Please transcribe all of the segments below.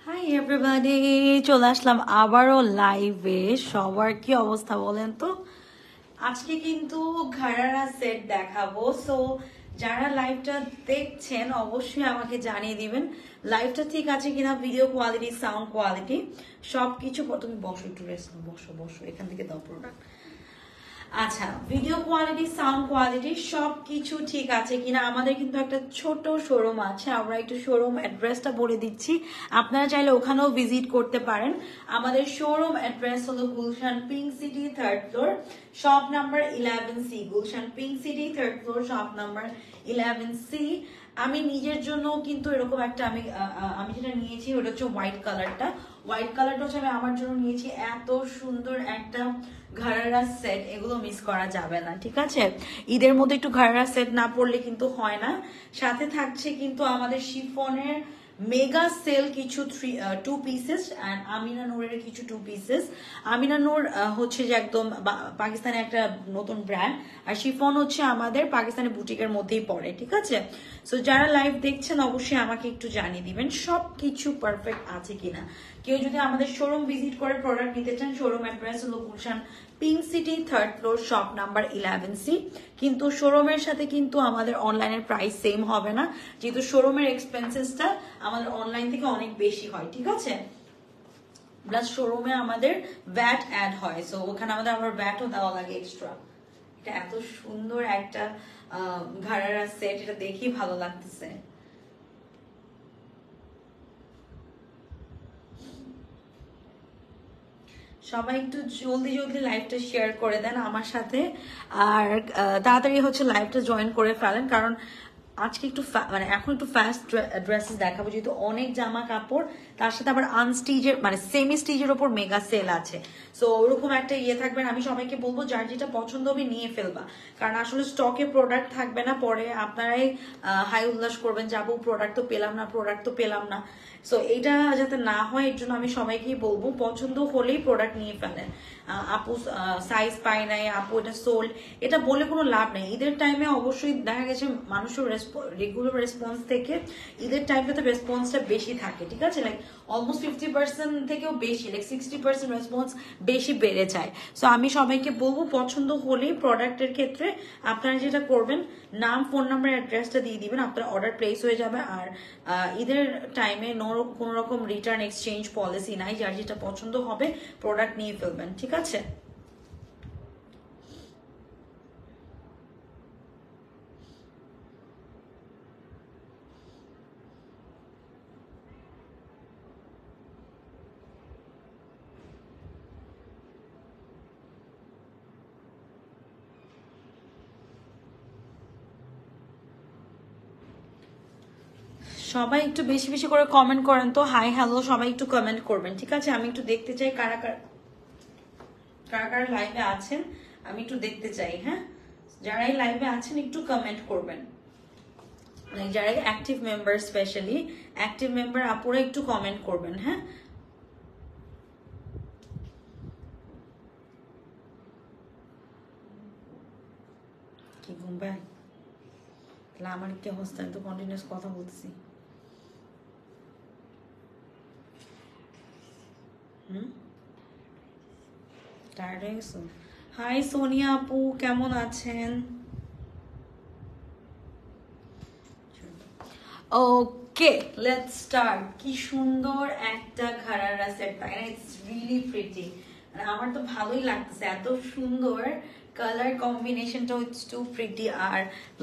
Hi everybody, চলে আসলাম আবারও লাইভে। সবার কি অবস্থা বলেন তো? আজকে কিন্তু ঘাড়ারা সেট দেখাবো। সো যারা লাইভটা দেখছেন অবশ্যই আমাকে জানিয়ে দিবেন লাইভটা ঠিক আছে কিনা, ভিডিও কোয়ালিটি, সাউন্ড কোয়ালিটি সবকিছু। তুমি বসো, একটু রেস্ট বসো বসো, এখান থেকে দাও প্রোডাক্ট। আচ্ছা, ভিডিও কোয়ালিটি, সাউন্ড কোয়ালিটি সবকিছু ঠিক আছে কিনা। আমাদের কিন্তু একটা ছোট শোরুম আছে, আমরা একটু শোরুম অ্যাড্রেসটা বলে দিচ্ছি, আপনারা চাইলে ওখানেও ভিজিট করতে পারেন। আমাদের শোরুম অ্যাড্রেস হলো Gulshan pink city 3rd floor, shop number 11C। Gulshan pink city 3rd floor, shop number 11C। আমি নিজের জন্য কিন্তু এরকম একটা আমি যেটা নিয়েছি ওটা হচ্ছে হোয়াইট কালারটা। হোয়াইট কালারটা হচ্ছে আমি আমার জন্য নিয়েছি। এত সুন্দর একটা ঘাড়ারা সেট, এগুলো মিস করা যাবে না, ঠিক আছে? ঈদের মধ্যে একটু ঘাড়ারা সেট না পড়লে কিন্তু হয় না। সাথে থাকছে কিন্তু আমাদের শিফনের মেগা সেল কিছু 2 পিসেস অ্যান্ড আমিনা নূরের কিছু 2 পিসেস। আমিনা নূর হচ্ছে যে একদম পাকিস্তানের একটা নতুন ব্র্যান্ড, আর শিফন হচ্ছে আমাদের পাকিস্তানি বুটিকের মধ্যেই পড়ে, ঠিক আছে? সো যারা লাইভ দেখছেন অবশ্যই আমাকে একটু জানিয়ে দিবেন সব কিছু পারফেক্ট আছে কিনা। কেউ যদি আমাদের শোরুম ভিজিট করে প্রোডাক্ট নিতে চান, শোরুম অ্যাড্রেস হলো Gulshan pink city 3rd floor, shop number 11C। কিন্তু শোরুমের সাথে কিন্তু আমাদের অনলাইনের প্রাইস সেম হবে না, যেহেতু শোরুমের এক্সপেন্সেসটা আমাদের অনলাইন থেকে অনেক বেশি হয়, ঠিক আছে? প্লাস শোরুমে আমাদের ভ্যাট অ্যাড হয়, সো ওখানে আমাদের আবার ভ্যাটও দেওয়া লাগে এক্সট্রা। এটা এত সুন্দর একটা ঘাড়ারা সেট, এটা দেখেই ভালো লাগতেছে। সবাই একটু জলদি জলদি লাইভটা শেয়ার করে দেন আমার সাথে, আর তাড়াতাড়ি হচ্ছে লাইভটা জয়েন করে ফেলেন, কারণ আজকে একটু মানে এখন একটু ফাস্ট ড্রেসেস দেখাবো, যেহেতু অনেক জামা কাপড়, তার সাথে আবার আনস্টিচের মানে সেমি স্টিচের ওপর মেগা সেল আছে। সো ওরকম একটা ইয়ে থাকবেন। আমি সবাইকে বলবো যার যেটা পছন্দ হবে নিয়ে ফেলবা, কারণ আসলে স্টকে প্রোডাক্ট থাকবে না, পরে আপনারাই হাই উল্লাস করবেন, যাবো প্রোডাক্ট তো পেলাম না, প্রোডাক্ট তো পেলাম না। সো এইটা যাতে না হয় এর জন্য আমি সবাইকেই বলবো পছন্দ হলেই প্রোডাক্ট নিয়ে ফেলেন। আপু সাইজ পাই নাই, আপু এটা সোল্ড, এটা বলে কোনো লাভ নেই। ঈদের টাইমে অবশ্যই দেখা গেছে মানুষের রেগুলার রেসপন্স থেকে ঈদের টাইমটাতে রেসপন্সটা বেশি থাকে, ঠিক আছে? লাইক অলমোস্ট 50% থেকেও বেশি, লাইক 60% রেসপন্স বেশি বেড়ে যায়। সো আমি সবাইকে বলবো পছন্দ হলেই প্রোডাক্টের ক্ষেত্রে আপনারা যেটা করবেন, নাম, ফোন নাম্বার, অ্যাড্রেসটা দিয়ে দিবেন, আপনার অর্ডার প্লেস হয়ে যাবে। আর ঈদের টাইমে কোনো রকম রিটার্ন এক্সচেঞ্জ পলিসি নাই, যার যেটা পছন্দ হবে প্রোডাক্ট নিয়ে ফেলবেন, ঠিক আছে? সবাই একটু বেশি বেশি করে কমেন্ট করেন তো। হাই হ্যালো সবাই একটু কমেন্ট করবেন, ঠিক আছে? আমি একটু দেখতে চাই কারা কারা লাইভে আছেন, আমি একটু দেখতে চাই। হ্যাঁ, যারাই লাইভে আছেন একটু কমেন্ট করবেন, মানে যারা active member, specially active member আপুরা একটু কমেন্ট করবেন। হ্যাঁ, কি ঘুম পায়? তাহলে আমার কি অবস্থা? আমি তো কন্টিনিউয়াস কথা বলতেছি। টায়ার্ড হয়ে গেছো? হাই সোনিয়া আপু, কেমন আছেন? ওকে, লেটস স্টার্ট। কি সুন্দর একটা ঘাড়ারা সেট, তাই না? ইটস রিয়েলি প্রিটি, মানে আমার তো ভালোই লাগতেছে, এত সুন্দর কালার কম্বিনেশনটা, ইটস টু প্রিটি। আর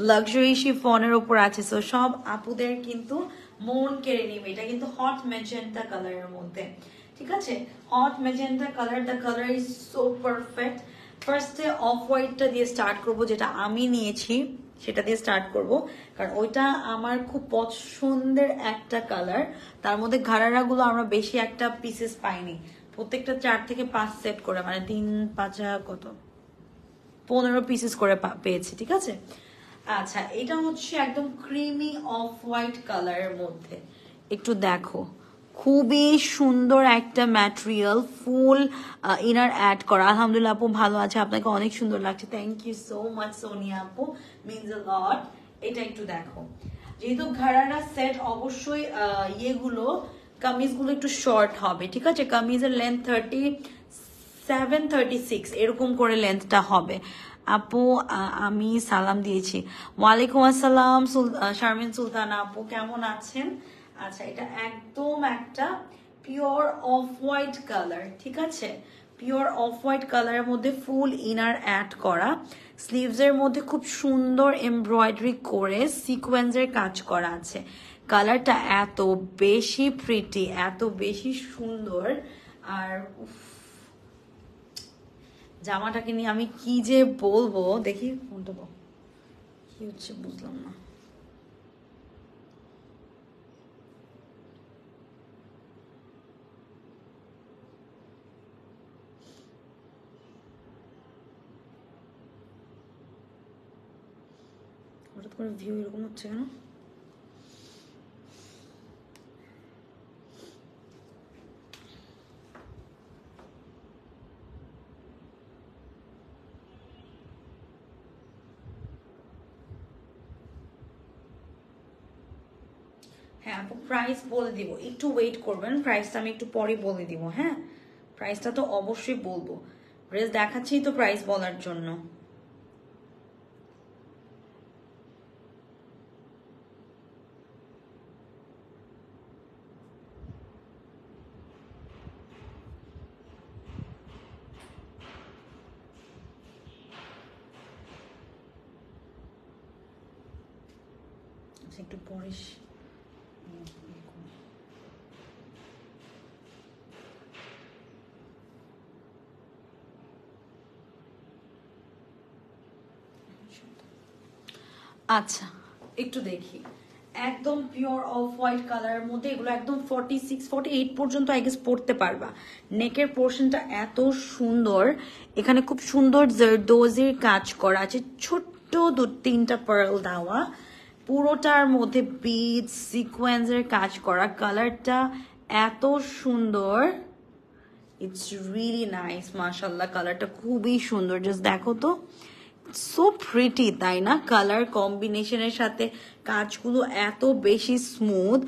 লাক্সারি শিফনের ওপর আছে, সো সব আপুদের কিন্তু মন কেড়ে নিবে। এটা কিন্তু হট ম্যাজেন্টা কালারের মধ্যে, ঠিক আছে? Hot magenta colour, the colour is so perfect. ফার্স্টে অফ হোয়াইটটা দিয়ে স্টার্ট করবো, যেটা আমি নিয়েছি সেটা দিয়ে স্টার্ট করব, কারণ ওইটা আমার খুব পছন্দের একটা কালার। তার মধ্যে ঘাড়ারা গুলো আমরা বেশি একটা পিসেস পাইনি, প্রত্যেকটা 4 থেকে 5 সেট করে, মানে 3 5 কত 15 পিসেস করে পেয়েছি, ঠিক আছে? আচ্ছা, এটা হচ্ছে একদম ক্রিমি অফ হোয়াইট কালারের মধ্যে, একটু দেখো, খুবই সুন্দর একটা ম্যাটেরিয়াল, ফুল ইনার অ্যাড করা। আলহামদুলিল্লাহ আপু ভালো আছে, আপনাকে অনেক সুন্দর লাগছে, thank you so much Sonia আপু, মিনস আ লট। এটা একটু দেখো, যেহেতু ঘাড়ারা সেট অবশ্যই ইয়েগুলো কামিজগুলো একটু শর্ট হবে, ঠিক আছে? কামিজের লেন্থ 37-36 এরকম করে লেন্থটা হবে। আপু আমি সালাম দিয়েছি। ওয়ালাইকুম আসসালাম শারমিন সুলতানা আপু, কেমন আছেন? আচ্ছা, এটা একদম একটা পিওর অফ হোয়াইট কালার, ঠিক আছে? পিওর অফ হোয়াইট কালারের মধ্যে ফুল ইনার অ্যাড করা, স্লিভসের মধ্যে খুব সুন্দর এমব্রয়ডারি করে সিকোয়েন্সের কাজ করা আছে। কালারটা এত বেশি প্রিটি, এত বেশি সুন্দর। আর জামাটাকে নিয়ে আমি কি যে বলবো, দেখি ফোনটা দাও, কি হচ্ছে বুঝলাম না। হঠাৎ করে ভিউ এরকম হচ্ছে কেন? হ্যাঁ আপু, প্রাইস বলে দিব, একটু ওয়েট করবেন, প্রাইসটা আমি একটু পরে বলে দিব। হ্যাঁ, প্রাইসটা তো অবশ্যই বলবো, ড্রেস দেখাচ্ছি তো প্রাইস বলার জন্য। একটু পরে আচ্ছা একটু দেখি, একদম পিওর অফ হোয়াইট কালারের মধ্যে এগুলো একদম 46-48 পর্যন্ত আই গেস পড়তে পারবা। নেকের পোর্শনটা এত সুন্দর, এখানে খুব সুন্দর জারদোজির কাজ করা আছে, ছোট্ট 2-3টা পার্ল দেওয়া, পুরোটার মধ্যে বিডস সিকোয়েন্সের কাজ করা। কালারটা এত সুন্দর, ইটস রিয়েলি নাইস, মাশাল্লাহ কালারটা খুবই সুন্দর। জাস্ট দেখো তো, সো প্রিটি, তাই না? কালার কম্বিনেশনের সাথে কাজগুলো এত বেশি স্মুথ।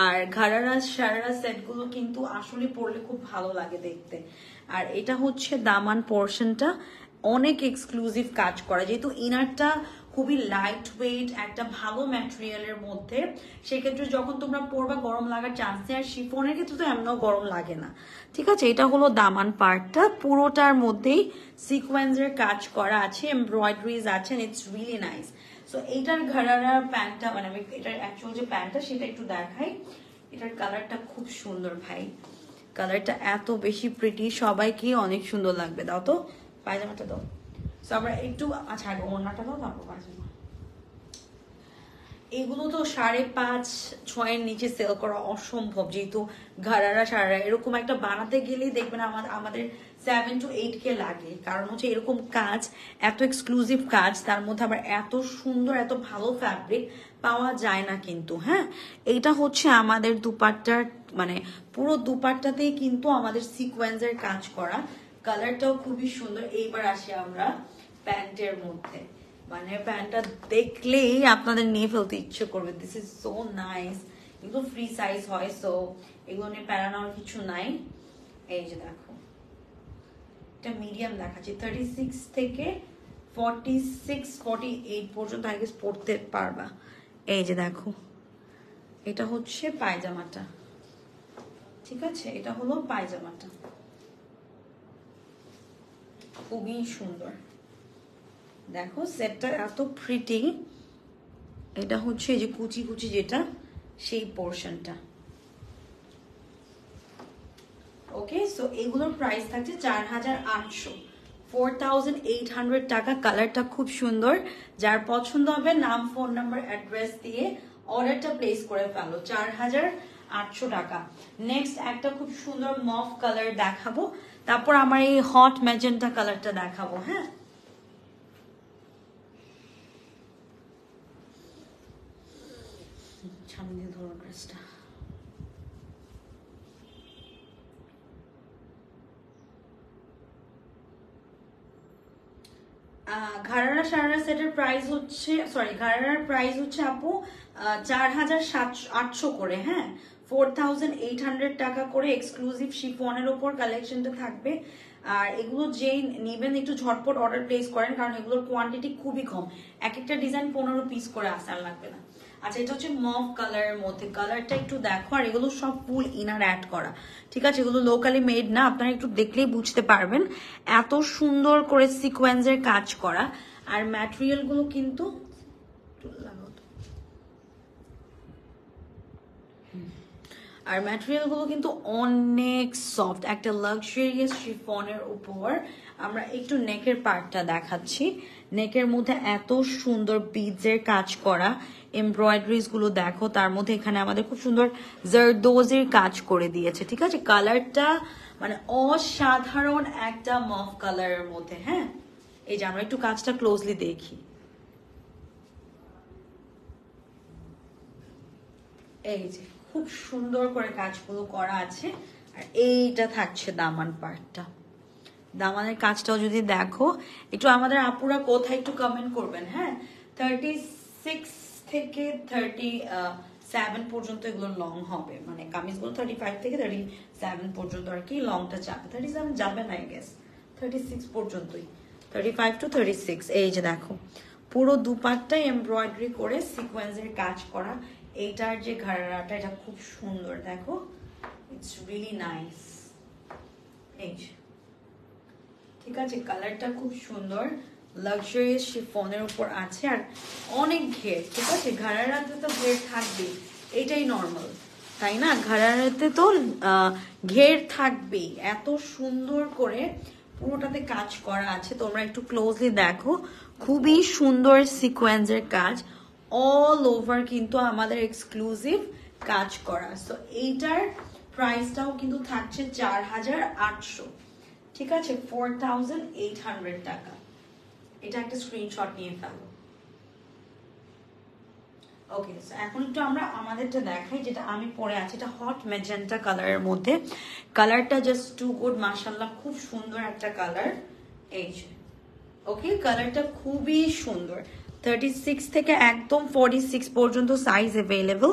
আর ঘাড়ারা সারারা সেটগুলো কিন্তু আসলে পরলে খুব ভালো লাগে দেখতে। আর এটা হচ্ছে দামান পোর্শনটা অনেক এক্সক্লুসিভ কাজ করা, যেহেতু ইনারটা খুবই লাইট ওয়েট একটা ভালো ম্যাটেরিয়ালের মধ্যে, সেক্ষেত্রে যখন তোমরা পরবা গরম লাগার চান্স নেই। আর শিফনের ক্ষেত্রে তো এমনও গরম লাগে না, ঠিক আছে? এটা হলো দামান পার্টটা, পুরোটার মধ্যেই সিকোয়েন্সের কাজ করা আছে, এমব্রয়ডারিজ আছে, ইটস রিয়েলি নাইস। সো এইটার ঘাড়ার প্যান্টটা, মানে আমি এটার অ্যাকচুয়াল যে প্যান্টটা সেটা একটু দেখাই। এটার কালারটা খুব সুন্দর ভাই, কালারটা এত বেশি প্রিটি, সবাইকে অনেক সুন্দর লাগবে। দাও তো পায়জামাটা দাও। সো আমরা একটু, আচ্ছা আগে ওড়নাটা দাও, তারপর পায়জামা। এগুলো তো 5.5-6 নিচে সেল করা অসম্ভব, যেহেতু ঘাড়ারা সারারা এরকম একটা বানাতে গেলেই দেখবেন আমাদের 7-8K লাগে। কারণ হচ্ছে এরকম কাজ, এত এক্সক্লুসিভ কাজ, তার মধ্যে আবার এত সুন্দর এত ভালো ফ্যাব্রিক পাওয়া যায় না কিন্তু। হ্যাঁ, এইটা হচ্ছে আমাদের দুপাট্টার, মানে পুরো দুপাট্টাতেই কিন্তু আমাদের সিকোয়েন্সের কাজ করা। কালারটাও খুবই সুন্দর। এইবার আসি আমরা প্যান্টের মধ্যে, মানে প্যান্টটা দেখলেই আপনাদের নিয়ে ফেলতে ইচ্ছে করবে। দিস ইজ সো নাইস, এগুলো ফ্রি সাইজ হয়, সো এগুলো নিয়ে প্যারা নেওয়ার কিছু নাই। এই যে দেখো, এটা মিডিয়াম দেখাচ্ছি, 36 থেকে 46-48 পর্যন্ত আগে পড়তে পারবা। এই যে দেখো, এটা হচ্ছে পায়জামাটা, ঠিক আছে? এটা হলো পায়জামাটা, খুবই সুন্দর। দেখো সেটটা এত প্রিটি। এটা হচ্ছে এই যে কুচি কুচি যেটা, সেই পোর্শনটা। ওকে, সো এগুলোর প্রাইস থাকছে 4800, 4800 টাকা। কালারটা খুব সুন্দর, যার পছন্দ হবে নাম ফোন নাম্বার অ্যাড্রেস দিয়ে অর্ডারটা প্লেস করে ফেলো। 4800 টাকা। নেক্সট একটা খুব সুন্দর মফ কালার দেখাবো, তারপর আমার এই হট ম্যাজেন্টা কালারটা দেখাবো। হ্যাঁ, সামনে ধরো ড্রেসটা। ঘারারা সারারা সেটের প্রাইস হচ্ছে, সরি ঘারারার প্রাইস হচ্ছে আপু 4,800 করে, হ্যাঁ 4,800 টাকা করে এক্সক্লুসিভ শিফনের ওপর কালেকশনটা থাকবে। আর এগুলো যেই নেবেন একটু ঝটপট অর্ডার প্লেস করেন, কারণ এগুলোর কোয়ান্টিটি খুবই কম, এক একটা ডিজাইন 15 পিস করে আসার লাগবে না। আচ্ছা, এটা হচ্ছে মভ কালারের মধ্যে, কালারটা একটু দেখো। আর এগুলো সব ফুল ইনার অ্যাড করা, ঠিক আছে, এগুলো লোকালি মেড না, আপনারা একটু দেখলেই বুঝতে পারবেন। এত সুন্দর করে সিকোয়েন্সের কাজ করা, আর ম্যাটেরিয়াল গুলো কিন্তু অনেক সফট, একটা লাক্সারিয়াস শিফনের উপর। আমরা একটু নেকের পার্টটা দেখাচ্ছি। নেকের মধ্যে এত সুন্দর বিডসের কাজ করা, এমব্রয়ডারিজ গুলো দেখো, তার মধ্যে এখানে আমাদের খুব সুন্দর জারদোজের কাজ করে দিয়েছে, ঠিক আছে। কালারটা মানে অসাধারণ একটা মফ কালারের মধ্যে, হ্যাঁ। এই যে আমরা একটু কাজটা ক্লোজলি দেখি, এই যে খুব সুন্দর করে কাজগুলো করা আছে। আর এইটা থাকছে দামান পার্টটা, দামানের কাজটাও যদি দেখো একটু, আমাদের আপুরা কোথায় একটু কমেন্ট করবেন, হ্যাঁ। 36 থেকে 37 পর্যন্ত এগুলো লং হবে, মানে কামিজগুলো 35 থেকে 37 পর্যন্ত আর কি লংটা যাবে, 37 যাবে না, আই গেস 36 পর্যন্তই, 35 টু 36। এই যে দেখো পুরো দুপাট্টাই এমব্রয়ডারি করে সিকোয়েন্সের কাজ করা। এইটার যে ঘাড়াটা, এটা খুব সুন্দর, দেখো ইটস রিয়েলি নাইস। এই ঠিক আছে, কালারটা খুব সুন্দর, লাক্সারিয়াস শিফনের উপর আছে, আর অনেক ঘের, ঠিক আছে। ঘাড়ারাতে তো ঘের থাকবেই, এটাই নর্মাল, তাই না। ঘাড়ারাতে তো ঘের থাকবেই। এত সুন্দর করে পুরোটাতে কাজ করা আছে, তোমরা একটু ক্লোজলি দেখো, খুবই সুন্দর সিকোয়েন্সের কাজ, অল ওভার কিন্তু আমাদের এক্সক্লুসিভ কাজ করা। সো এইটার প্রাইসটাও কিন্তু থাকছে 4,800, ঠিক আছে, 4,800 টাকা। এটা একটা স্ক্রিনশট নিয়ে ফেলো। ওকে, এখন একটু আমরা আমাদেরটা দেখাই, যেটা আমি পরে আছি, এটা হট ম্যাজেন্টা কালারের মধ্যে। কালারটা জাস্ট টু গুড, মাশাআল্লাহ, খুব সুন্দর একটা কালার। এই যে ওকে, কালারটা খুবই সুন্দর, 36 থেকে একদম 46 পর্যন্ত সাইজ অ্যাভেলেবল।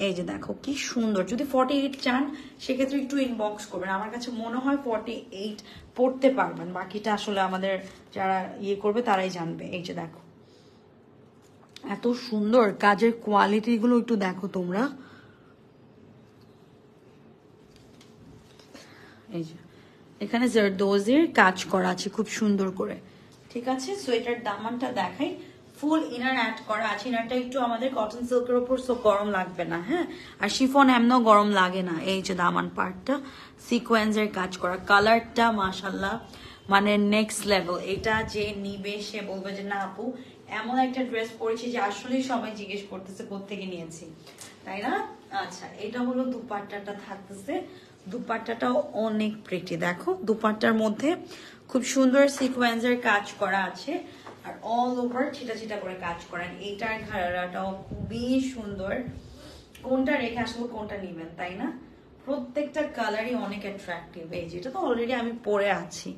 এই যে দেখো কি সুন্দর, যদি 48 চান সেক্ষেত্রে একটু ইনবক্স করবেন, আমার কাছে মনে হয় 48 পড়তে পারবেন, বাকিটা আসলে আমাদের যারা ইয়ে করবে তারাই জানবে। এই যে দেখো এত সুন্দর কাজের কোয়ালিটি গুলো একটু দেখো তোমরা। এই যে এখানে জারদোজের কাজ করা আছে খুব সুন্দর করে, ঠিক আছে। সো এটার দামানটা দেখাই, ফুল ইনার অ্যাড করা আছে, ইনারটা একটু আমাদের কটন সিল্কের উপর, সো গরম লাগবে না, হ্যাঁ। আর শিফন এমনও গরম লাগে না। এই যে দামান পার্টটা সিকোয়েন্সের কাজ করা, কালারটা মাশাআল্লাহ মানে নেক্সট লেভেল। এটা যে নিবে সে বলবে যে না আপু এমন একটা ড্রেস পরেছি যে আসলেই সবাই জিজ্ঞেস করতেছে কোত্থেকে নিয়েছি, তাই না। আচ্ছা, এটা হলো দুপাট্টাটা থাকতেছে, দুপাট্টাটাও অনেক প্রিটি, দেখো দুপাট্টার মধ্যে খুব সুন্দর সিকোয়েন্সের কাজ করা আছে, আর অল ওভার ছিটা ছিটা করে কাজ করেন। এইটার ঘাড়াটাও খুবই সুন্দর, কোনটা রেখে আসলে কোনটা নিবেন, তাই না। প্রত্যেকটা কালারই অনেক অ্যাট্রাকটিভ। এই যেটা তো অলরেডি আমি পরে আছি,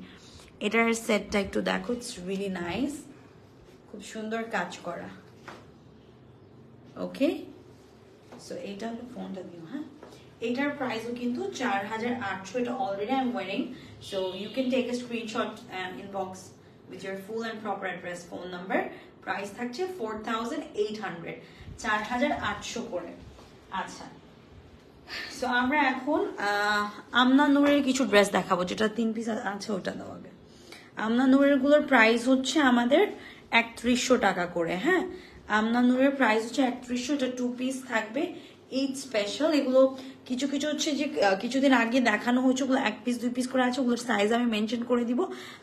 এটার সেটটা একটু দেখো, ইটস রিয়েলি নাইস, খুব সুন্দর কাজ করা। ওকে, সো এইটা হলো ফোনটা দিও, হ্যাঁ। এটার প্রাইসও কিন্তু 4,800, এটা already I am wearing, so you can take a screenshot and inbox with your full and proper address, phone number. Price থাকছে 4,800, 4,800 করে। আচ্ছা, সো আমরা এখন আমনা নূরের কিছু ড্রেস দেখাবো, যেটা 3 পিস আছে ওটা দেওয়া হবে। আমনা নূরের গুলোর প্রাইস হচ্ছে আমাদের 3100 টাকা করে, হ্যাঁ। আমনা নূরের প্রাইস হচ্ছে 3100, এটা 2 পিস থাকবে, ঈদ স্পেশাল। এগুলো কিছু কিছু হচ্ছে যে কিছুদিন আগে দেখানো হয়েছে, ওগুলো 1 পিস 2 পিস করে আছে, ওগুলোর সাইজ আমি মেনশন করে দিব।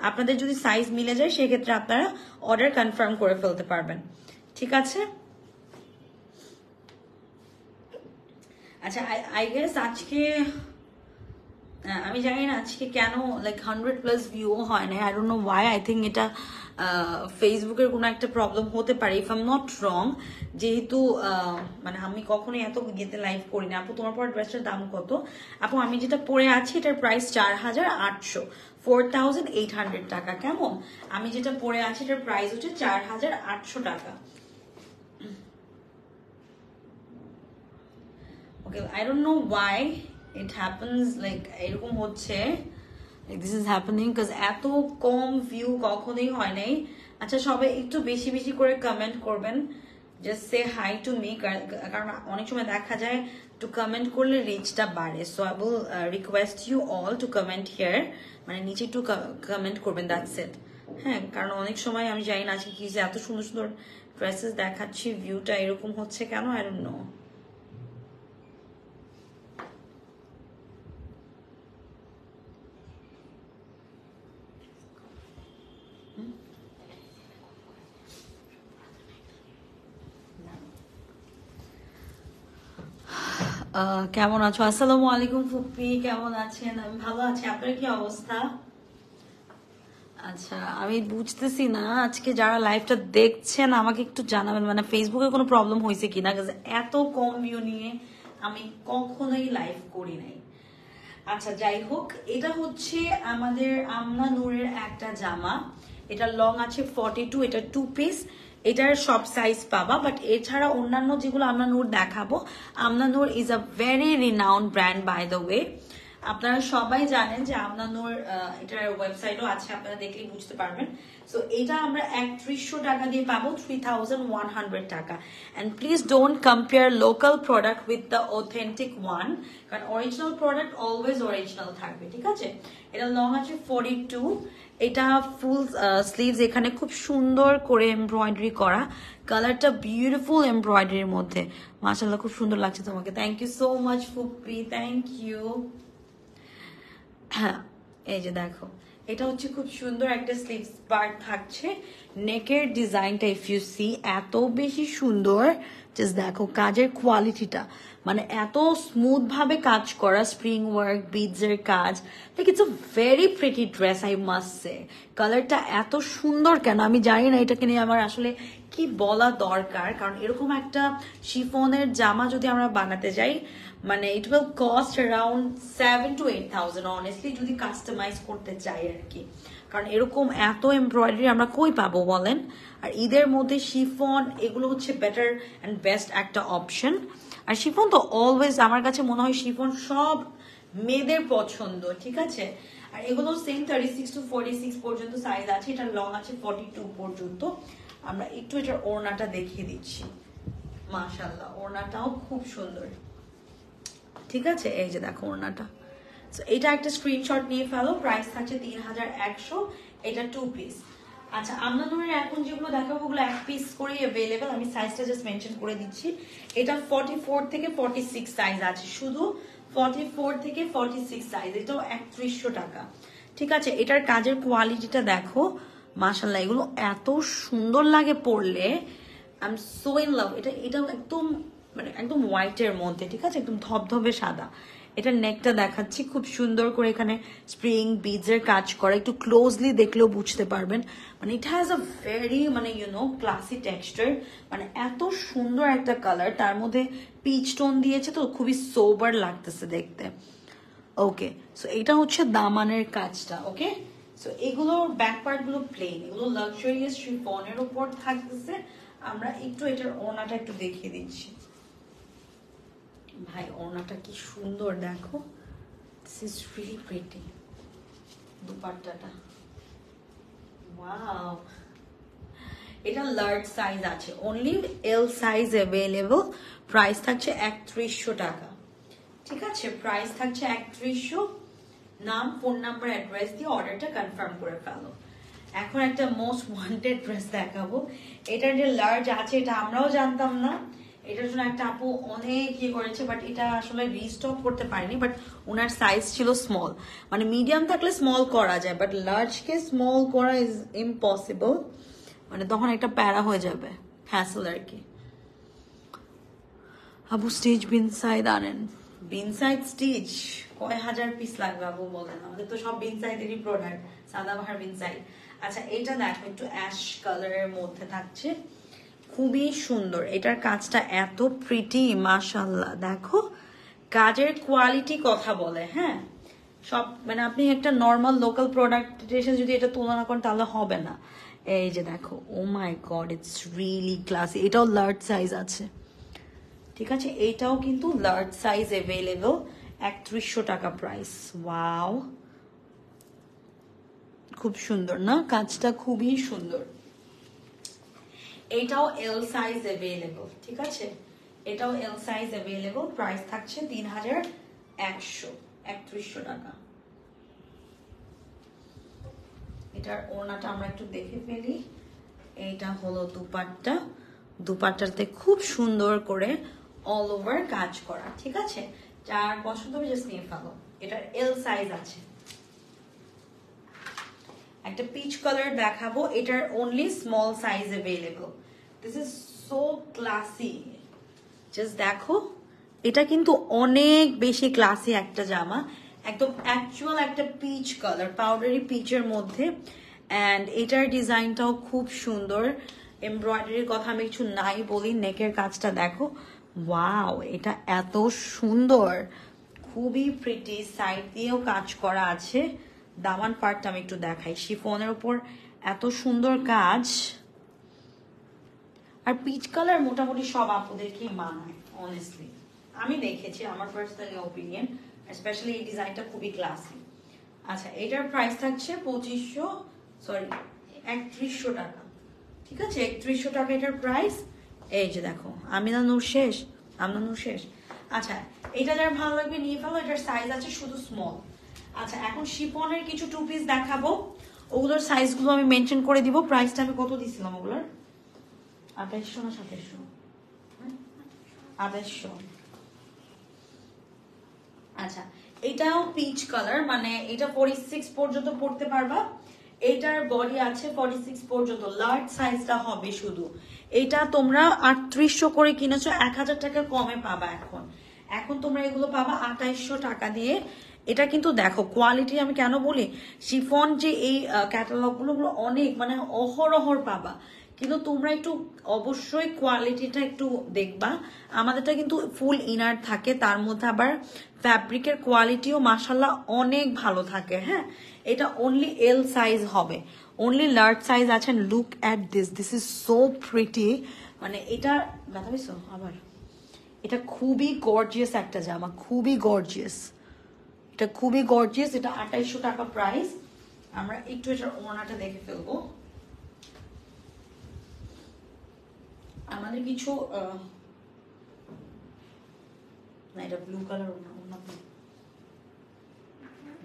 আপনাদের যদি সাইজ মিলে যায় সেক্ষেত্রে আপনারা অর্ডার কনফার্ম করে ফেলতে পারবেন, ঠিক আছে। আচ্ছা, আই গেস আজকে আমি জানি না আজকে কেন লাইক 100+ ভিউ হয় না, I don't know Y. I think এটা ফেসবুকের কোনো একটা প্রবলেম হতে পারে, if I am not wrong, যেহেতু মানে আমি কখনোই এত গেতে লাইভ করি না। আপু তোমার পর ড্রেসটার দাম কত? আপু আমি যেটা পরে আছি এটার প্রাইস 4800, 4800 টাকা। কেমন? আমি যেটা পরে আছি এটার প্রাইস হচ্ছে 4800 টাকা। Okay, I don't know why it happens like এরকম হচ্ছে, like this is happening because এত কম ভিউ কখনোই হয় নাই। আচ্ছা সবাই একটু বেশি বেশি করে কমেন্ট করবেন, just say hi to me, কারণ অনেক সময় দেখা যায় টু কমেন্ট করলে রিচটা বাড়ে। So I will request you all to comment here, মানে নিচে একটু কমেন্ট করবেন, দ্যাটস ইট। হ্যাঁ, কারণ অনেক সময় আমি জানি না আজকে কি যে এত সুন্দর সুন্দর ড্রেসেস দেখাচ্ছি, ভিউটা এরকম হচ্ছে কেন, আই ডোন্ট নো। কেমন আছো? আসসালামু আলাইকুম ফুপ্পি, কেমন আছেন? আমি ভালো আছি, আপনার কি অবস্থা? আচ্ছা আমি বুঝতেছি না, আজকে যারা লাইভটা দেখছেন আমাকে একটু জানাবেন, মানে ফেসবুকে কোনো প্রবলেম হয়েছে কিনা, এত কম ভিউ নিয়ে আমি কখনোই লাইভ করি নাই। আচ্ছা যাই হোক, এটা হচ্ছে আমাদের আমলা নূরের একটা জামা, এটা লং আছে 42, এটা 2 পিস, এটার সব সাইজ পাবা। বাট এছাড়া অন্যান্য যেগুলো আমলা নূর দেখাবো, Amla Noor is a very renowned brand by the way. আপনারা সবাই জানেন যে আমলা নূর, এটার ওয়েবসাইটও আছে, আপনারা দেখলেই বুঝতে পারবেন। সো এটা আমরা 3100 টাকা দিয়ে পাবো, 3100 টাকা। And please don't compare local product with the authentic one, কারণ অরিজিনাল প্রোডাক্ট অলওয়েজ অরিজিনাল থাকবে, ঠিক আছে? এটা লং আছে 42, এটা ফুল স্লিভস, এখানে খুব সুন্দর করে এমব্রয়ডারি করা, কালারটা বিউটিফুল এমব্রয়ডারির মধ্যে, মাশাআল্লাহ খুব সুন্দর লাগছে তোমাকে। থ্যাংক ইউ সো মাচ ফুপ্পি, থ্যাংক ইউ। হ্যাঁ এই যে দেখো, এটা হচ্ছে খুব সুন্দর একটা স্লিভস পার্ট থাকছে, নেকের ডিজাইনটা ইফ ইউ সি এত বেশি সুন্দর, জাস্ট দেখো কাজের কোয়ালিটিটা, মানে এত স্মুথ ভাবে কাজ করা, স্প্রিং ওয়ার্ক, বিডস এর কাজ, like it's a very pretty dress I must say. কালারটা এত সুন্দর কেন আমি জানি না, এটাকে নিয়ে আমার আসলে কি বলা দরকার, কারণ এরকম একটা শিফনের জামা যদি আমরা বানাতে যাই, মানে it will cost around 7 to 8,000 honestly, যদি কাস্টমাইজ করতে চাই আর কি, কারণ এরকম এত এমব্রয়ডারি আমরা কই পাবো বলেন। আর ঈদের মধ্যে শিফন এগুলো হচ্ছে বেটার অ্যান্ড বেস্ট একটা অপশন। আর শিফন তো অলওয়েজ আমার কাছে মনে হয় শিফন সব মেয়েদের পছন্দ, ঠিক আছে? আর এগুলো সেম 36 to 46 পর্যন্ত সাইজ আছে, এটা লং আছে 42 পর্যন্ত। আমরা একটু এটার ওড়নাটা দেখিয়ে দিচ্ছি, মাশাআল্লাহ ওড়নাটাও খুব সুন্দর, ঠিক আছে? এই যে দেখো ওড়নাটা, এটা একটা স্ক্রিনশট নিয়ে ফেলো, প্রাইস থাকছে 3100, এটা 2 পিস। আচ্ছা আমলা নূরের এখন যেগুলো দেখাবো ওগুলো 1 পিস করে অ্যাভেলেবল, আমি সাইজটা জাস্ট মেনশন করে দিচ্ছি। এটা 44 থেকে 46 সাইজ আছে, শুধু 44 থেকে 46 সাইজ, এটাও 3100 টাকা, ঠিক আছে? এটার কাজের কোয়ালিটিটা দেখো, মাশাআল্লাহ এগুলো এত সুন্দর লাগে পরলে, I am so in love. এটা একদম মানে একদম হোয়াইটের মধ্যে, ঠিক আছে? একদম ধবধবে সাদা। এটা নেকটা দেখাচ্ছি, খুব সুন্দর করে এখানে স্প্রিং বিডসের কাজ করা, একটু ক্লোজলি দেখলেও বুঝতে পারবেন, মানে ইট হ্যাজ আ ভেরি মানে ক্লাসি টেক্সচার, মানে এত সুন্দর একটা কালার, তার মধ্যে পিচ টোন দিয়েছে, তো খুবই সোবার লাগতেছে দেখতে। ওকে, সো এটা হচ্ছে দামানের কাজটা। ওকে, সো এগুলোর ব্যাক পার্ট গুলো প্লেন, এগুলো লাক্সারিয়াস শিফনের উপর থাকতেছে। আমরা একটু এটার ওড়নাটা একটু দেখিয়ে দিচ্ছি, ভাই ওড়নাটা কি সুন্দর দেখো, দিস ইজ রিয়েলি প্রিটি। দুপাট্টাটা ওয়াও, এটা লার্জ সাইজ আছে, only L size available, price থাকছে 3100 টাকা, ঠিক আছে? প্রাইস থাকছে 3100। নাম, ফোন নাম্বার, অ্যাড্রেস দিয়ে অর্ডারটা কনফার্ম করে ফেলো। এখন একটা মোস্ট ওয়ান্টেড ড্রেস দেখাবো, এটার যে লার্জ আছে এটা আমরাও জানতাম না, এটার জন্য একটা আপু অনেক ইয়ে করেছে, বাট এটা আসলে রিস্টক করতে পারেনি, বাট ওনার সাইজ ছিল স্মল, মানে মিডিয়াম থাকলে স্মল করা যায়, বাট লার্জকে স্মল করা ইজ ইম্পসিবল, মানে তখন একটা প্যারা হয়ে যাবে, হ্যাসেল আর কি। আপু স্টিচ বিনসাইড আনেন, বিনসাইড স্টিচ কয় হাজার পিস লাগবে আপু বলেন, আমাদের তো সব বিনসাইডেরই প্রোডাক্ট, সাদাবাহার বিনসাইড। আচ্ছা এইটা দেখো একটু অ্যাশ কালারের মধ্যে থাকছে, খুবই সুন্দর। এটার কাজটা এত প্রিটি, মাশাআল্লাহ। দেখো কাজের কোয়ালিটি কথা বলে। হ্যাঁ, সব মানে আপনি একটা নর্মাল লোকাল প্রোডাক্টের সাথে যদি এটা তুলনা করেন তাহলে হবে না। এই যে দেখো, ও my god, it's really classy. এটাও লার্জ সাইজ আছে, ঠিক আছে? এইটাও কিন্তু লার্জ সাইজ অ্যাভেলেবল, 3100 টাকা প্রাইস। ওয়াও, খুব সুন্দর না? কাজটা খুবই সুন্দর। এটাও এল সাইজ অ্যাভেলেবল, ঠিক আছে? এটাও এল সাইজ অ্যাভেলেবল, প্রাইস থাকছে 3100, 3100 টাকা। এটার ওড়নাটা আমরা একটু দেখে ফেলি। এইটা হলো দুপাট্টা, দুপাট্টাতে খুব সুন্দর করে অল ওভার কাজ করা, ঠিক আছে? যার পছন্দ হবে জাস্ট নিয়ে ফেলো। এটার এল সাইজ আছে। একটা পিচ কালার দেখাবো, এটার only small size available. This is so classy, just দেখো। এটা কিন্তু অনেক বেশি ক্লাসি একটা জামা, একদম অ্যাকচুয়াল একটা পিচ কালার, পাউডারি পিচের মধ্যে। অ্যান্ড এটার ডিজাইনটাও খুব সুন্দর। এমব্রয়ডারির কথা আমি কিছু নাই বলি, নেকের কাজটা দেখো, ওয়াও, এটা এত সুন্দর, খুবই প্রিটি। সাইড দিয়েও কাজ করা আছে। দামান পার্টটা আমি একটু দেখাই, শিফনের উপর এত সুন্দর কাজ। আর পিচ কালার মোটামুটি সব আপুদেরকেই মানায়, অনেস্টলি আমি দেখেছি, আমার পার্সোনাল ওপিনিয়ন। স্পেশালি এই ডিজাইনটা খুবই ক্লাসি। আচ্ছা, এটার প্রাইস থাকছে 3100 টাকা, ঠিক আছে? 3100 টাকা এটার প্রাইস। এই যে দেখো, আমিনা নূর শেষ, আমিনা নূর শেষ। আচ্ছা, এটা যার ভালো লাগবে নিয়ে ফেলো, এটার সাইজ আছে শুধু স্মল। আচ্ছা, এখন শিফনের কিছু টু পিস দেখাবো, ওগুলোর সাইজগুলো আমি মেনশন করে দিব। প্রাইসটা আমি কত দিছিলাম ওগুলোর? 2800 না 2700? 2800। আচ্ছা, এটাও পিচ কালার, মানে এটা 46 পর্যন্ত পড়তে পারবা। এটার বডি আছে 46 পর্যন্ত, লার্জ সাইজটা হবে শুধু। এটা তোমরা 3800 করে কিনেছো, 1000 টাকা কমে পাবা। এখন এখন তোমরা এগুলো পাবা 2800 টাকা দিয়ে। এটা কিন্তু দেখো কোয়ালিটি, আমি কেন বলি, শিফন যে এই ক্যাটালগ গুলো অনেক মানে অহরহর পাবা, কিন্তু তোমরা একটু অবশ্যই কোয়ালিটিটা একটু দেখবা। আমাদেরটা কিন্তু ফুল ইনার থাকে, তার মধ্যে আবার ফ্যাব্রিকের কোয়ালিটিও মাশাল্লাহ অনেক ভালো থাকে। হ্যাঁ, এটা অনলি এল সাইজ হবে, অনলি লার্জ সাইজ আছে। Look at this, this is so pretty. মানে এটা ব্যথা পেয়েছো আবার? এটা খুবই গর্জিয়াস একটা জামা, খুবই গর্জিয়াস, এটা খুবই গর্জিয়াস। এটা 2800 টাকা প্রাইস। আমরা একটু এটার ওড়নাটা দেখে ফেলবো। আমাদের কিছু না, এটা ব্লু কালার ওড়না,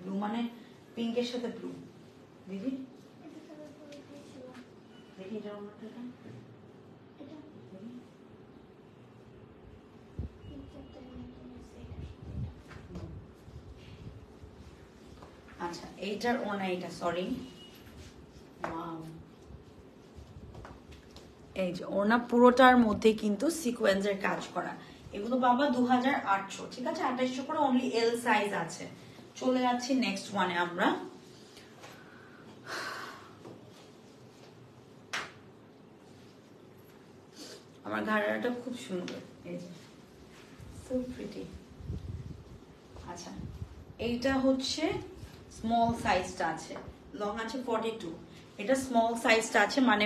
ব্লু মানে পিঙ্কের সাথে ব্লু। দেখি দেখি এটা ওড়নাটা, আচ্ছা এইটার ওড়না, এটা সরি, এই যে ওড়না পুরোটার মধ্যে কিন্তু সিকোয়েন্সের কাজ করা। এগুলো বাবা 2800, ঠিক আছে? 2800 করে অনলি এল সাইজ আছে। চলে যাচ্ছি নেক্সট ওয়ানে আমরা। আমার ঘাড়াটা খুব সুন্দর, এই যে সো প্রিটি। আচ্ছা, এইটা হচ্ছে স্মল সাইজটা আছে, লং আছে 42, এটা স্মল সাইজটা আছে, মানে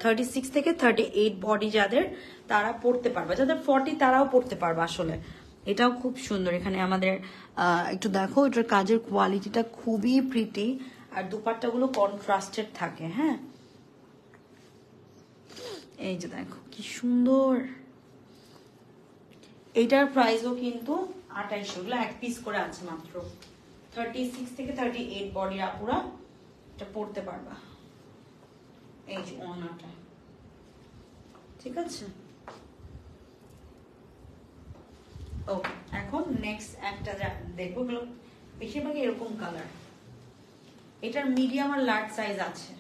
36 থেকে 38 বডি যাদের, তারা পড়তে পারবে। যাদের 40 তারাও পড়তে পারবে আসলে। এটাও খুব সুন্দর। এখানে আমাদের একটু দেখো, এটার কাজের কোয়ালিটিটা খুবই প্রিটি। আর দুপাট্টাগুলো কন্ট্রাস্টেড থাকে। হ্যাঁ, এই যে দেখো কি সুন্দর। এটার প্রাইসও কিন্তু 2800, এগুলো এক পিস করে আছে মাত্র। 36 থেকে 38 বডি আপুরা এটা পড়তে পারবা। এই যে ওড়নাটা, ঠিক আছে? ওকে, এখন নেক্সট একটা দেখবো, এগুলো বেশিরভাগ এরকম কালার। এটার মিডিয়াম আর লার্জ সাইজ আছে।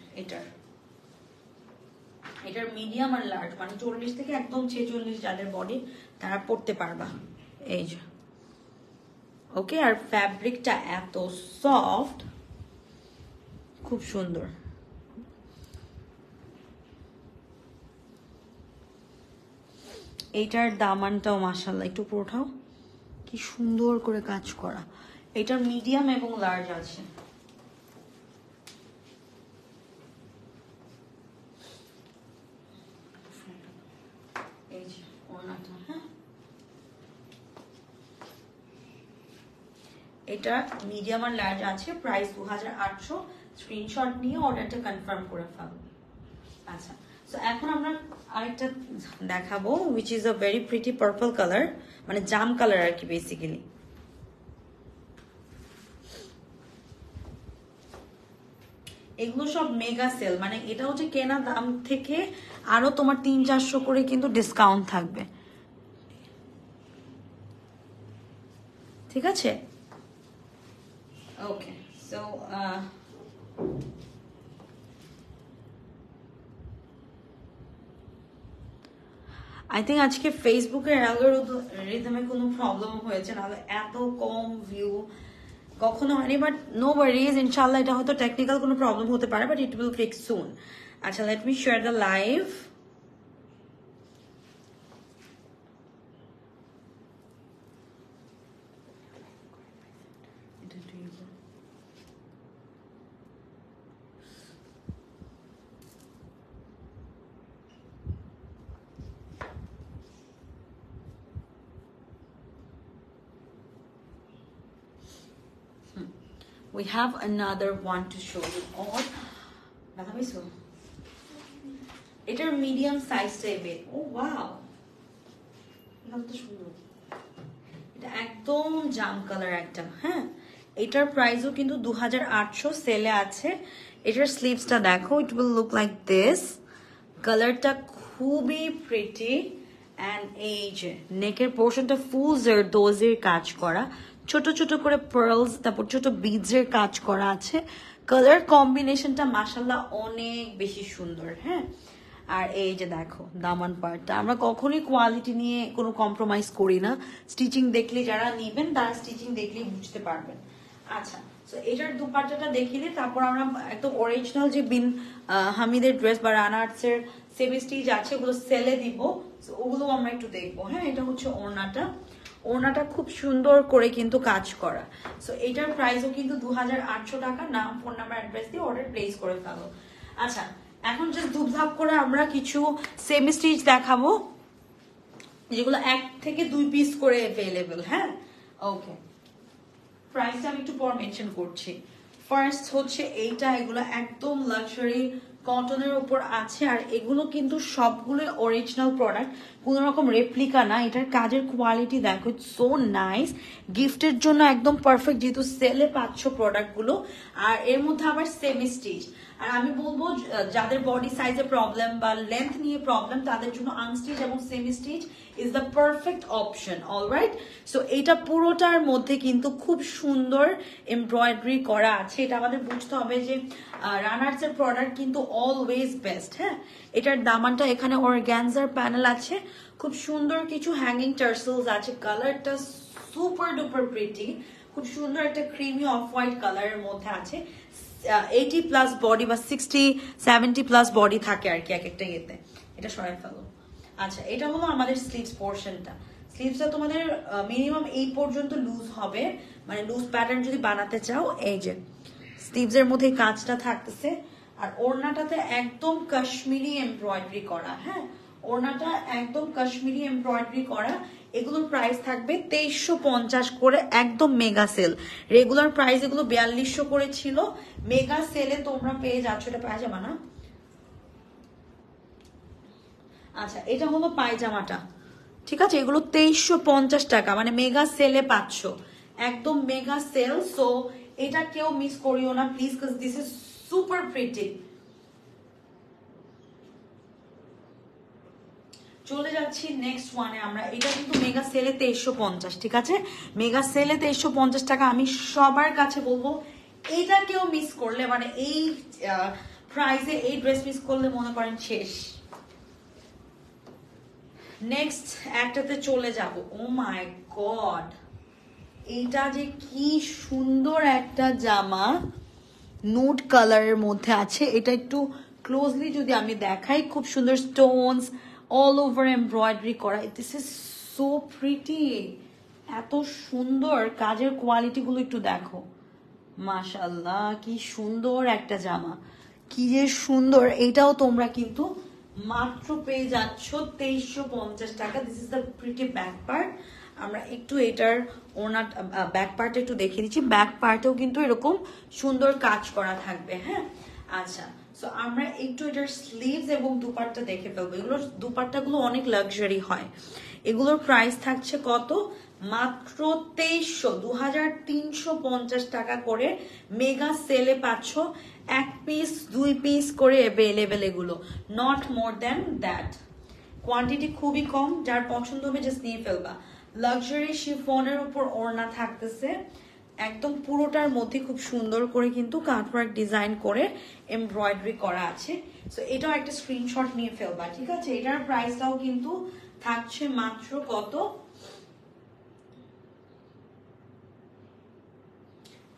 এটার মিডিয়াম আর লার্জ, মানে 40 থেকে একদম 46 যাদের বডি তারা পড়তে পারবা। এই যে ওকে, আর ফ্যাব্রিকটা এত সফট, খুব সুন্দর। এইটার দামানটাও মাশাআল্লাহ, একটু পুরোটাও কি সুন্দর করে কাজ করা। এটার মিডিয়াম এবং লার্জ আছে। এই যে ওড়নাটা, হ্যাঁ এটা মিডিয়াম আর লার্জ আছে, প্রাইস 2800। স্ক্রিনশট নিয়ে অর্ডারটা কনফার্ম করে ফেলো। আচ্ছা, সো এখন আমরা আরেকটা দেখাবো which is a very pretty purple colour, মানে জাম কালার আর কি বেসিক্যালি। এগুলো সব মেগা সেল, মানে এটা হচ্ছে কেনা দাম থেকে আরো তোমার 300-400 করে কিন্তু ডিসকাউন্ট থাকবে, ঠিক আছে? ওকে, সো আই থিঙ্ক আজকে ফেসবুকের অ্যালগরিদমে কোনো প্রবলেম হয়েছে, নাহলে এত কম ভিউ কখনো হয়নি। বাট নো ওয়ারিজ, ইনশাল্লাহ এটা হয়তো টেকনিক্যাল কোনো প্রবলেম হতে পারে, বাট ইট উইল ফিক্স সুন। আচ্ছা, let me share the live. We have another one to show you all. এটার মিডিয়াম সাইজ টাইপের। ও ওয়াও, কত সুন্দর। এটা একদম জাম কালার একটা, হ্যাঁ। এটার প্রাইসও কিন্তু 2800 সেলে আছে। এটার স্লিভসটা দেখো, it will look like this. কালারটা খুবই প্রিটি অ্যান্ড এই যে নেকের পোর্শনটা ফুল জারদোজির কাজ করা, ছোট ছোট করে পার্লস, তারপর ছোট বিডসের কাজ করা আছে। কালার কম্বিনেশনটা মাশাআল্লাহ অনেক বেশি সুন্দর, হ্যাঁ। আর এই যে দেখো দামান পার্টটা, আমরা কখনোই কোয়ালিটি নিয়ে কোনো কম্প্রোমাইজ করি না। স্টিচিং দেখলে যারা নিবেন তারা স্টিচিং দেখলেই বুঝতে পারবেন। আচ্ছা, তো এটার দুপাট্টাটা দেখিলে তারপর আমরা একদম অরিজিনাল যে বিন হামিদের ড্রেস বা রানার্সের সেমি স্টিচ আছে ওগুলো সেলে দিব, ওগুলো আমরা একটু দেখবো, হ্যাঁ। এটা হচ্ছে ওড়নাটা, ওড়নাটা খুব সুন্দর করে কিন্তু কাজ করা। সো এটার প্রাইসও কিন্তু 2800 টাকা। নাম, ফোন নাম্বার, অ্যাড্রেস দিয়ে অর্ডার প্লেস করে ফেলো। আচ্ছা, এখন জাস্ট ধুপধাপ করে আমরা কিছু সেমি স্টিচ দেখাবো যেগুলো 1 থেকে 2 পিস করে অ্যাভেলেবল, হ্যাঁ। ওকে, প্রাইসটা আমি একটু পর মেনশন করছি। ফার্স্ট হচ্ছে এইটা, এগুলো একদম লাক্সারি কটনের উপর আছে, আর এগুলো কিন্তু সবগুলো অরিজিনাল প্রোডাক্ট, কোনো রকম রেপ্লিকা না। এটার কাজের কোয়ালিটি দেখো, ইটস সো নাইস। গিফটের জন্য একদম পারফেক্ট, যেহেতু সেলে পাচ্ছ প্রোডাক্টগুলো। আর এর মধ্যে আবার সেমি স্টিচ। আর আমি বলবো যাদের বডি সাইজে প্রবলেম বা লেন্থ নিয়ে প্রবলেম, তাদের জন্য আনস্টিচ এবং semi stitch is the perfect option. Alright, so এইটা পুরোটার মধ্যে কিন্তু খুব সুন্দর এমব্রয়ডারি করা আছে। এটা আমাদের বুঝতে হবে যে রানার্স এর প্রোডাক্ট কিন্তু অলওয়েজ বেস্ট, হ্যাঁ। এটার দামানটা এখানে অর্গানজার প্যানেল আছে, খুব সুন্দর কিছু হ্যাঙ্গিং টার্সেলস আছে। কালারটা সুপার ডুপার প্রিটি, খুব সুন্দর একটা ক্রিমি অফ হোয়াইট কালারের মধ্যে আছে। 80+ বডি বা 60-70+ বডি থাকে আর কি এক একটা ইয়েতে। এটা সরাই ফেলো। আচ্ছা, এটা হলো আমাদের স্লিভস পোর্শনটা। স্লিভসটা তোমাদের মিনিমাম এই পর্যন্ত লুজ হবে, মানে লুজ প্যাটার্ন যদি বানাতে চাও। এই যে স্লিভস এর মধ্যে কাজটা থাকতেছে, আর ওড়নাটাতে একদম কাশ্মীরি এমব্রয়ডারি করা, হ্যাঁ। ওড়নাটা একদম কাশ্মীরি এমব্রয়ডারি করা। এগুলোর প্রাইস থাকবে 2350 করে, একদম মেগা সেল। রেগুলার প্রাইস এগুলো 4200 করে ছিল, মেগা সেলে তোমরা পেয়ে যাচ্ছ। এটা পায়জামা না? আচ্ছা, এটা হলো পায়জামাটা, ঠিক আছে। এগুলো 2350 টাকা, মানে মেগা সেলে পাচ্ছ, একদম মেগা সেল। সো এটা কেউ মিস করিও না please, because this is super pretty. চলে যাচ্ছি নেক্সট ওয়ানে আমরা। এটা কিন্তু মেগা সেলে 2350, ঠিক আছে। মেগা সেলে 2350 টাকা। আমি সবার কাছে বলবো এটা কেউ মিস করলে, মানে এই প্রাইসে এই ড্রেস মিস করলে মনে করেন শেষ। নেক্সট একটাতে চলে যাব। ও মাই গড, এইটা যে কি সুন্দর একটা জামা, নুড কালারের মধ্যে আছে। এটা একটু ক্লোজলি যদি আমি দেখাই, খুব সুন্দর স্টোনস, অল ওভার এমব্রয়ডারি করা। দিস ইজ সো প্রিটি, এত সুন্দর কাজের কোয়ালিটি গুলো একটু দেখো, মাশাআল্লাহ কি সুন্দর একটা জামা, কি যে সুন্দর। এটাও তোমরা কিন্তু মাত্র পেয়ে যাচ্ছ 2350 টাকা। This is the pretty back part. আমরা একটু এটার ওনার ব্যাক পার্ট একটু দেখিয়ে দিচ্ছি। ব্যাক পার্টেও কিন্তু এরকম সুন্দর কাজ করা থাকবে। হ্যাঁ, আচ্ছা, সো আমরা একটু এটার স্লিভস এবং দুপাট্টা দেখে ফেলবো। এগুলোর দুপাট্টাগুলো অনেক লাক্সারি হয়। এগুলোর প্রাইস থাকছে কত? মাত্র 2350 টাকা করে। মেগা সেলে পাচ্ছ, 1 পিস 2 পিস করে অ্যাভেলেবেল, এগুলো not more than that. Quantity খুবই কম, যার পছন্দ হবে জাস্ট নিয়ে ফেলবা। লাক্সারি শিফনের উপর ওড়না থাকতেছে, একদম পুরোটার মধ্যে খুব সুন্দর করে কিন্তু কাটওয়ার্ক ডিজাইন করে এমব্রয়ডারি করা আছে। সো এটাও একটা স্ক্রিনশট নিয়ে ফেলবা, ঠিক আছে? এটার প্রাইসটাও কিন্তু থাকছে মাত্র কত?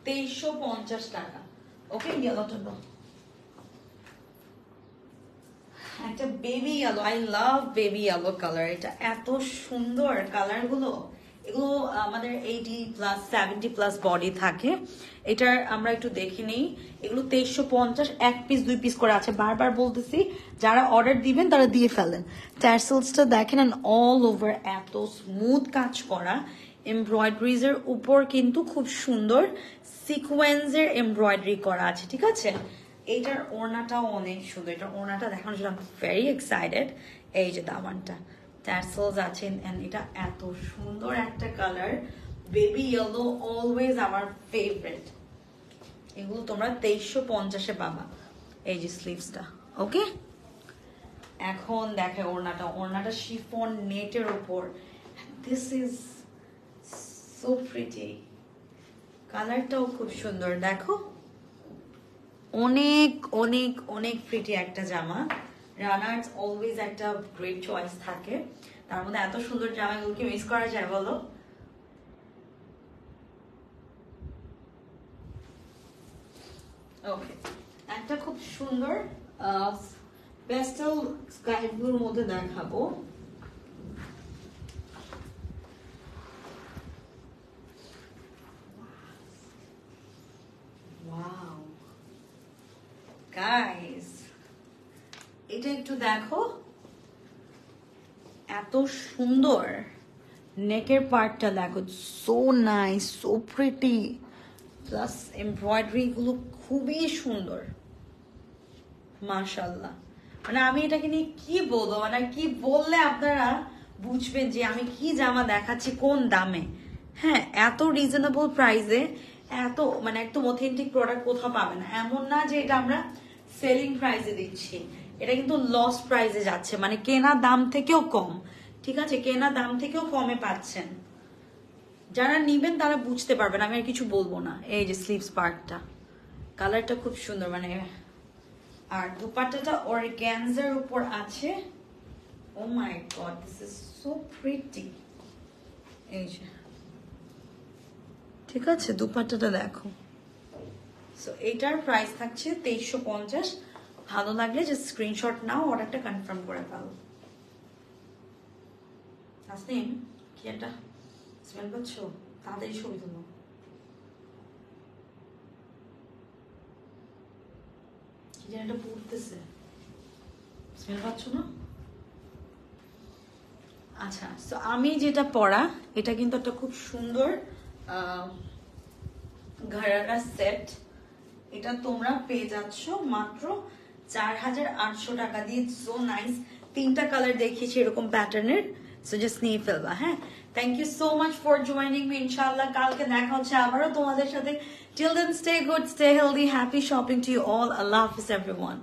2350 টাকা। ওকে, ইয়েলোটা দাও, একটা baby yellow. I love baby yellow colour. এটা এত সুন্দর কালার গুলো। এগুলো আমাদের 80+ 70+ বডি থাকে। এটার আমরা একটু দেখে নিই। এগুলো 2350, 1 পিস 2 পিস করে আছে। বারবার বলতেছি, যারা অর্ডার দিবেন তারা দিয়ে ফেলেন। ট্যাসেলসটা দেখেন, এন্ড অল ওভার এত স্মুথ কাজ করা। এমব্রয়ডারিজ এর উপর কিন্তু খুব সুন্দর সিকোয়েন্সের এমব্রয়ডারি করা আছে, ঠিক আছে? এইটার ওড়নাটাও অনেক সুন্দর। এটার ওড়নাটা দেখানোর জন্য আমি ভেরি এক্সাইটেড। এই যে দামানটা ট্যাসেলস আছে, এন্ড এটা এত সুন্দর একটা কালার। বেবি ইয়েলো অলওয়েজ আমার ফেভারিট। এগুলো তোমরা 2350-এ পাবা। এই যে স্লিভসটা, ওকে। এখন দেখে ওড়নাটা, ওড়নাটা শিফন নেটের উপর। This is so pretty. কালারটাও খুব সুন্দর, দেখো অনেক অনেক অনেক প্রিটি একটা জামা। রানার্স অলওয়েজ একটা গ্রেট চয়েস থাকে, তার মধ্যে এত সুন্দর জামাগুলোকে মিস করা যায় বলো? ওকে, একটা খুব সুন্দর পেস্টেল স্কাই ব্লুর মধ্যে দেখাবো। ওয়াও গাইস, এটা একটু দেখো, এত সুন্দর নেকের পার্টটা দেখো, so nice, so pretty, plus embroidery গুলো খুবই সুন্দর, মাশাআল্লাহ। মানে আমি এটাকে নিয়ে কি বলবো, মানে কি বললে আপনারা বুঝবেন যে আমি কি জামা দেখাচ্ছি, কোন দামে। হ্যাঁ, এত রিজনেবল প্রাইসে এত মানে একদম অথেন্টিক প্রোডাক্ট কোথাও পাবে না। এমন না যে এটা আমরা সেলিং প্রাইসে দিচ্ছি, এটা কিন্তু লস প্রাইসে যাচ্ছে, মানে কেনা দাম থেকেও কম, ঠিক আছে? কেনা দাম থেকেও কমে পাচ্ছেন। যারা নিবেন তারা বুঝতে পারবেন, আমি আর কিছু বলবো না। এই যে স্লিভস পার্টটা, কালারটা খুব সুন্দর, মানে। আর দুপাট্টাটা অর্গানজার উপর আছে। Oh my god, this is so pretty. এই যে, ঠিক আছে, দুপাট্টাটা দেখো। সো এইটার প্রাইস থাকছে 2350। ভালো লাগলে যে স্ক্রিনশট নাও, অর্ডারটা কনফার্ম করে ফেলো। নাসনিন, কি একটা স্মেল পাচ্ছ? তাড়াতাড়ি ছবি তুলো। কি যেন এটা পড়তেছে, স্মেল পাচ্ছ না? আচ্ছা, তো আমি যেটা পরা, এটা কিন্তু একটা খুব সুন্দর ঘাড়ারা সেট। এটা তোমরা পেয়ে যাচ্ছ মাত্র 4800 টাকা দিয়ে। সো নাইস, 3টা কালার দেখিয়েছি এরকম প্যাটার্নের। সো জাস্ট নিয়ে ফেলবা। হ্যাঁ, thank you so much for joining me. ইনশাআল্লাহ কালকে দেখা হচ্ছে আবারও তোমাদের সাথে। Till then, stay good, stay healthy, happy shopping to you all. আল্লাহ হাফিজ এভরিওয়ান।